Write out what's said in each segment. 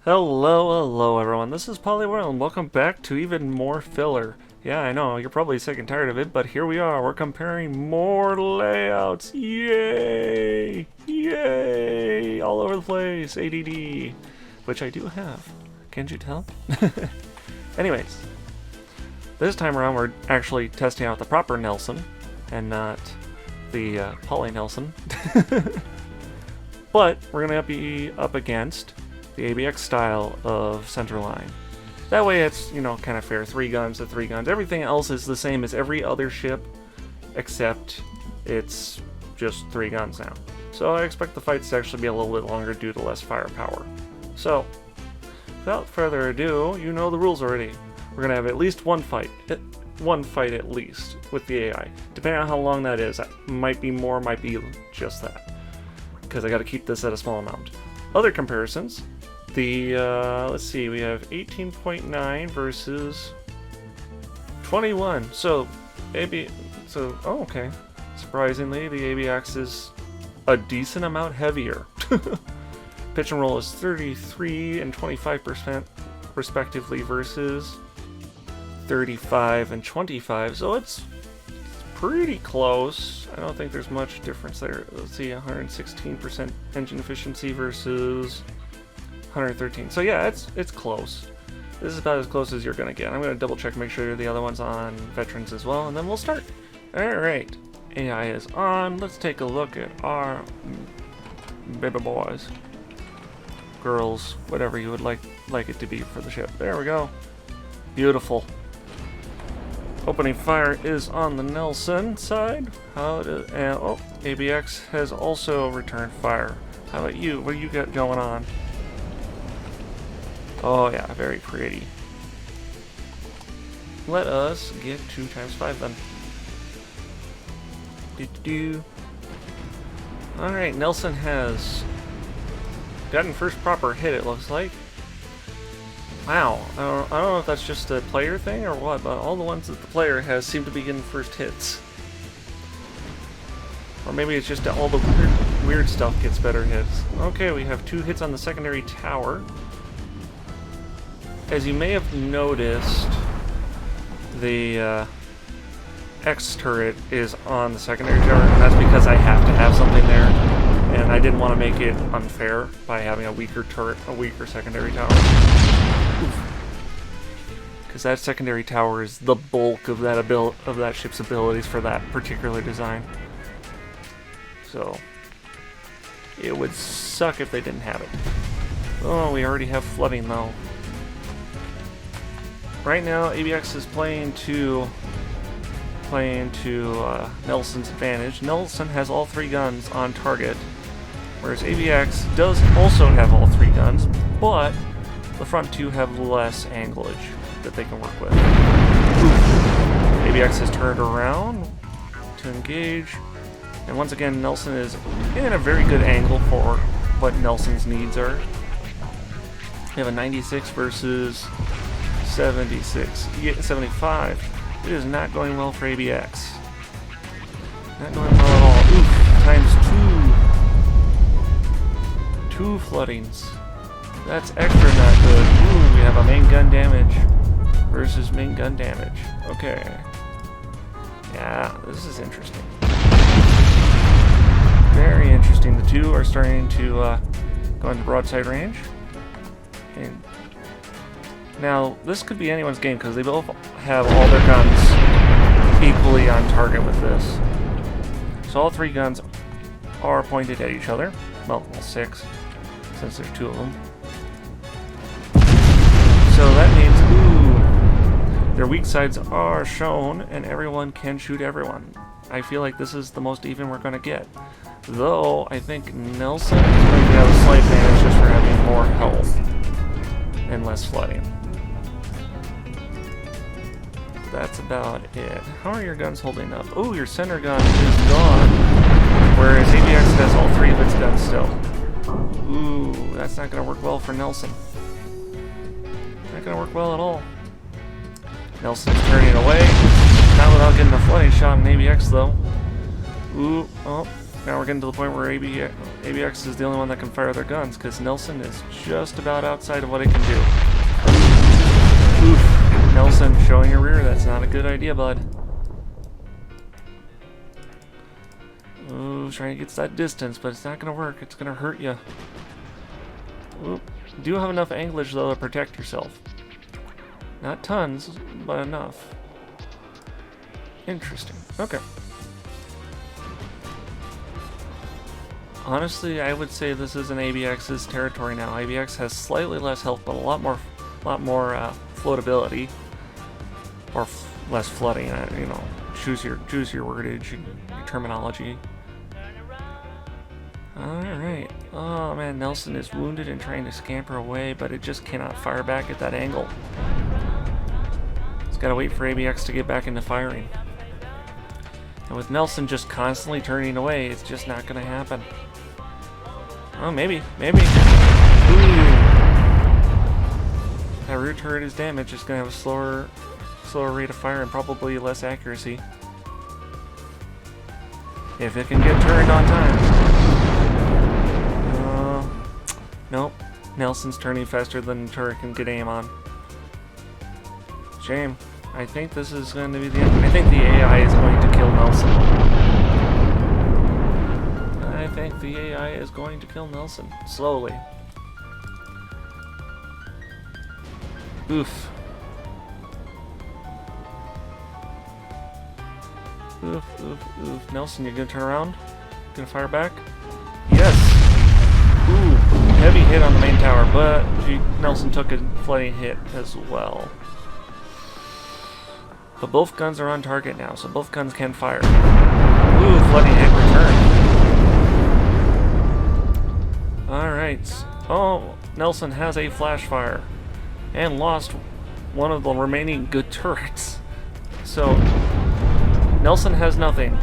Hello everyone, this is Polyworld and welcome back to even more filler. Yeah, I know, you're probably sick and tired of it, but here we are, we're comparing more layouts. Yay! Yay! All over the place, ADD. Which I do have. Can't you tell? Anyways, this time around we're actually testing out the proper Nelson, and not the Poly Nelson. But we're going to be up against the ABX style of center line. That way it's, you know, kind of fair. 3 guns to 3 guns. Everything else is the same as every other ship, except it's just 3 guns now. So I expect the fights to actually be a little bit longer due to less firepower. So, without further ado, you know the rules already. We're going to have at least one fight. One fight at least with the AI. Depending on how long that is, might be more, might be just that. Because I got to keep this at a small amount. Other comparisons. Let's see, we have 18.9 versus 21. So, oh, okay. Surprisingly, the ABX is a decent amount heavier. Pitch and roll is 33 and 25% respectively versus 35 and 25. So it's pretty close. I don't think there's much difference there. Let's see, 116% engine efficiency versus 113. So yeah, it's close. This is about as close as you're gonna get. I'm gonna double check, make sure the other one's on veterans as well, and then we'll start. Alright, AI is on. Let's take a look at our baby boys. Girls, whatever you would like it to be for the ship. There we go. Beautiful. Opening fire is on the Nelson side. Oh, ABX has also returned fire. How about you? What do you got going on? Oh yeah, very pretty. Let us get 2 times 5 then. Alright, Nelson has gotten first proper hit, it looks like. Wow, I don't know if that's just a player thing or what, but all the ones that the player has seem to be getting first hits. Or maybe it's just that all the weird stuff gets better hits. Okay, we have 2 hits on the secondary tower. As you may have noticed, the X turret is on the secondary tower, and that's because I have to have something there, and I didn't want to make it unfair by having a weaker turret, a weaker secondary tower. Because that secondary tower is the bulk of that ship's abilities for that particular design. So it would suck if they didn't have it. Oh, we already have flooding though. Right now, ABX is playing to Nelson's advantage. Nelson has all 3 guns on target, whereas ABX does also have all 3 guns, but the front 2 have less anglage that they can work with. ABX has turned around to engage, and once again Nelson is in a very good angle for what Nelson's needs are. We have a 96 versus 75. It is not going well for ABX. Not going well at all. Oof, times 2. 2 floodings. That's extra not good. Ooh, we have a main gun damage versus main gun damage. Okay. Yeah, this is interesting. Very interesting. The 2 are starting to go into broadside range. And now, this could be anyone's game because they both have all their guns equally on target with this. So all 3 guns are pointed at each other. Well, 6, since there's 2 of them. So that means, ooh, their weak sides are shown and everyone can shoot everyone. I feel like this is the most even we're going to get. Though, I think Nelson is going to have a slight advantage just for having more health and less flooding. That's about it. How are your guns holding up? Oh, your center gun is gone, whereas ABX has all 3 of its guns still. Ooh, that's not going to work well for Nelson. Not going to work well at all. Nelson's turning away. Not without getting a flooding shot in ABX though. Ooh, oh, now we're getting to the point where ABX is the only one that can fire their guns, because Nelson is just about outside of what it can do. Oof. Nelson showing your rear, that's not a good idea, bud. Ooh, trying to get that distance, but it's not going to work. It's going to hurt you. Ooh. You do have enough anglage, though, to protect yourself. Not tons, but enough. Interesting. Okay. Honestly, I would say this is an ABX's territory now. ABX has slightly less health, but a lot more floatability, or less flooding. You know, choose your wordage and your terminology. All right. Oh man, Nelson is wounded and trying to scamper away, but it just cannot fire back at that angle. It's got to wait for ABX to get back into firing. And with Nelson just constantly turning away, it's just not going to happen. Oh, maybe. Ooh. That rear turret is damaged. It's going to have a slower rate of fire and probably less accuracy. If it can get turned on time. Nope. Nelson's turning faster than the turret can get aim on. Shame. I think this is going to be the end. I think the AI is going to kill Nelson. I think the AI is going to kill Nelson. Slowly. Oof. Oof. Nelson, you gonna turn around? Gonna fire back? Yes! Ooh, heavy hit on the main tower, but Nelson took a flooding hit as well. But both guns are on target now, so both guns can fire. Ooh, flooding hit returned. Alright. Oh, Nelson has a flash fire. And lost one of the remaining good turrets. So, Nelson has nothing.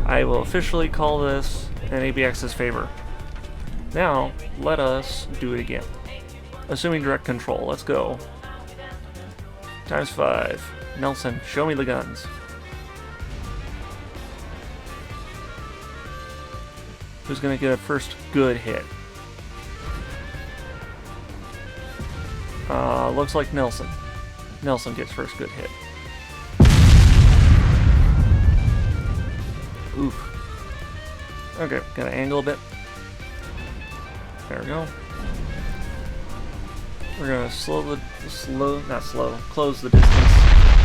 I will officially call this in ABX's favor. Now, let us do it again. Assuming direct control. Let's go. ×5. Nelson, show me the guns. Who's gonna get a first good hit? Looks like Nelson. Nelson gets first good hit. Oof. Okay, gotta angle a bit. There we go. We're gonna close the distance.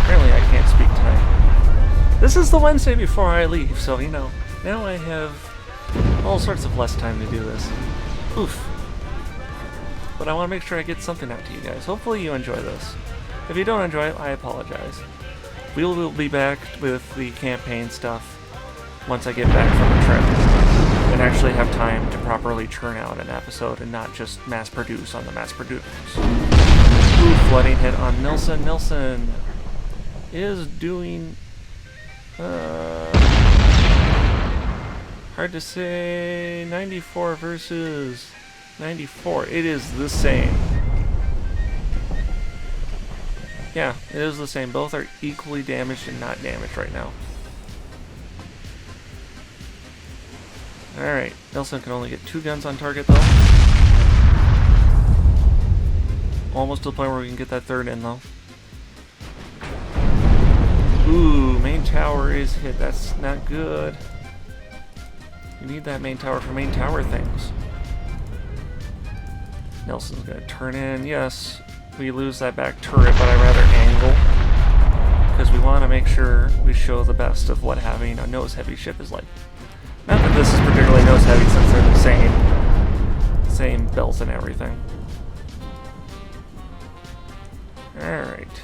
Apparently I can't speak tonight. This is the Wednesday before I leave, so you know, now I have all sorts of less time to do this. Oof. But I want to make sure I get something out to you guys. Hopefully you enjoy this. If you don't enjoy it, I apologize. We will be back with the campaign stuff once I get back from the trip and actually have time to properly churn out an episode and not just mass produce on the mass produce. Ooh, flooding hit on Nelson. Nelson is doing hard to say. 94 versus 94. It is the same. Yeah, it is the same. Both are equally damaged and not damaged right now. Alright, Nelson can only get 2 guns on target though. Almost to the point where we can get that third in though. Ooh, main tower is hit. That's not good. You need that main tower for main tower things. Nelson's gonna turn in. Yes, we lose that back turret, but I'd rather angle. Because we want to make sure we show the best of what having a nose-heavy ship is like. Not that this is particularly nose-heavy since they're the same belts and everything. Alright.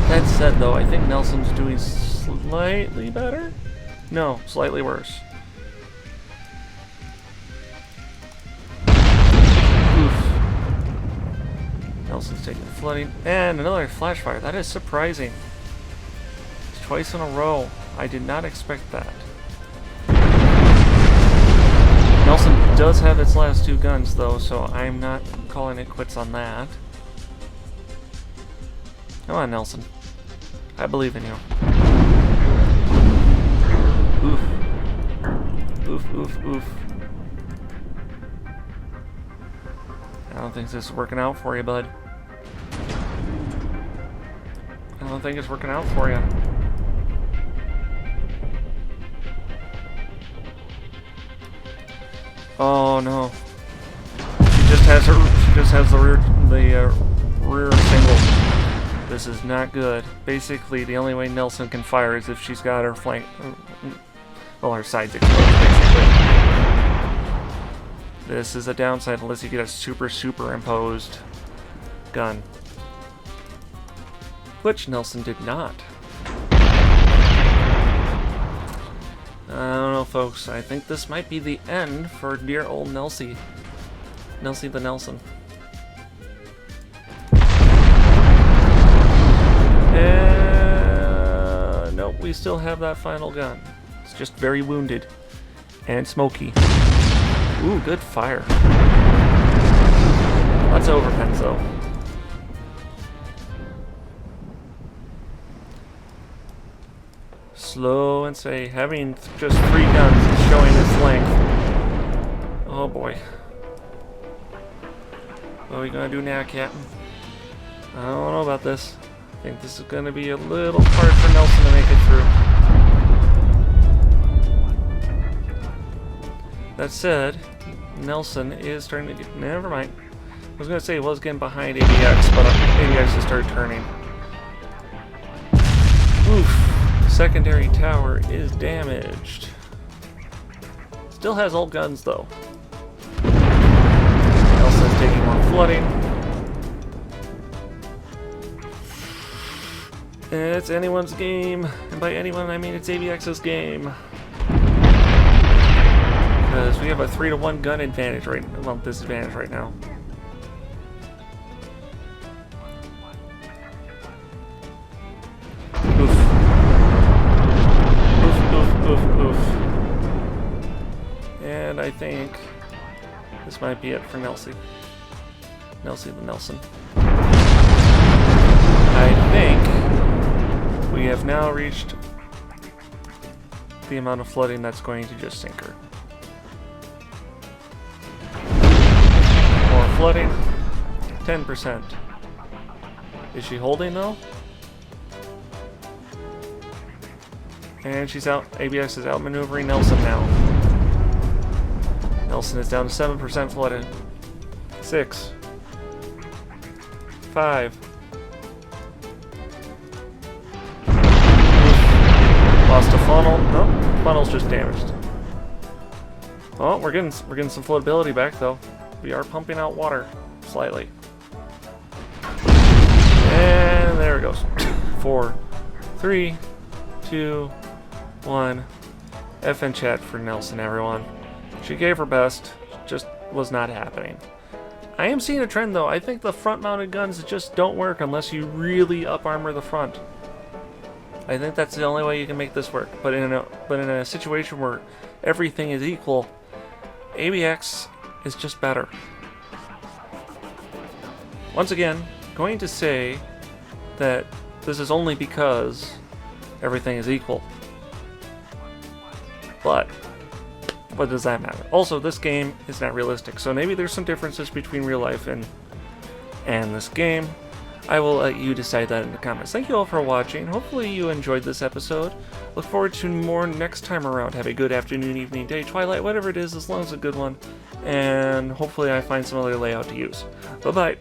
That said, though, I think Nelson's doing slightly better? No, slightly worse. Oof. Nelson's taking flooding. And another flash fire. That is surprising. It's twice in a row. I did not expect that. Nelson does have its last 2 guns, though, so I'm not calling it quits on that. Come on, Nelson. I believe in you. Oof. Oof, oof, oof. I don't think this is working out for you, bud. I don't think it's working out for you. Oh no. She just has the rear single. This is not good. Basically, the only way Nelson can fire is if she's got her flank, well, her sides exposed, basically. This is a downside unless you get a superimposed gun. Which Nelson did not. I don't know, folks. I think this might be the end for dear old Nelsie. Nelsie the Nelson. Nope, we still have that final gun. It's just very wounded. And smoky. Ooh, good fire. Lots of overpens, though. Slow and steady. Having just 3 guns is showing its length. Oh boy. What are we gonna do now, Captain? I don't know about this. I think this is gonna be a little hard for Nelson to make it through. That said, Nelson is starting to get... Never mind. I was gonna say it was getting behind ABX, but ABX has started turning. Oof. Secondary tower is damaged. Still has old guns though. Nelson's taking more flooding. And it's anyone's game. And by anyone I mean it's ABX's game. Because we have a 3-to-1 gun advantage disadvantage right now. And I think this might be it for Nelsie. Nelsie the Nelson. I think we have now reached the amount of flooding that's going to just sink her. More flooding. 10%. Is she holding though? And she's out. ABX is outmaneuvering Nelson now. Nelson is down to 7% flooded. 6. 5. Lost a funnel. Nope, funnel's just damaged. Oh, we're getting some floatability back though. We are pumping out water slightly. And there it goes. 4, 3, 2, 1. F in chat for Nelson, everyone. She gave her best, just was not happening. I am seeing a trend though. I think the front-mounted guns just don't work unless you really up-armor the front. I think that's the only way you can make this work. But in a situation where everything is equal, ABX is just better. Once again, going to say that this is only because everything is equal. But what does that matter? Also, this game is not realistic, so maybe there's some differences between real life and this game. I will let you decide that in the comments. Thank you all for watching. Hopefully you enjoyed this episode. Look forward to more next time around. Have a good afternoon, evening, day, twilight, whatever it is, as long as it's a good one. And hopefully I find some other layout to use. Bye-bye.